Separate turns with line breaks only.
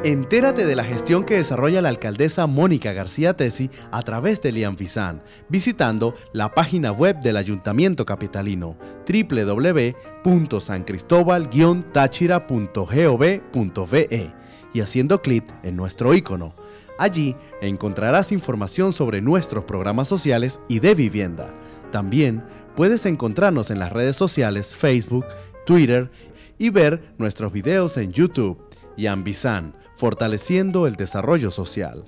Entérate de la gestión que desarrolla la alcaldesa Mónica García Tesi a través del IANFISAN, visitando la página web del Ayuntamiento Capitalino, www.sancristobal-táchira.gov.ve, y haciendo clic en nuestro icono. Allí encontrarás información sobre nuestros programas sociales y de vivienda. También puedes encontrarnos en las redes sociales Facebook, Twitter y ver nuestros videos en YouTube. IANFISAN, fortaleciendo el desarrollo social.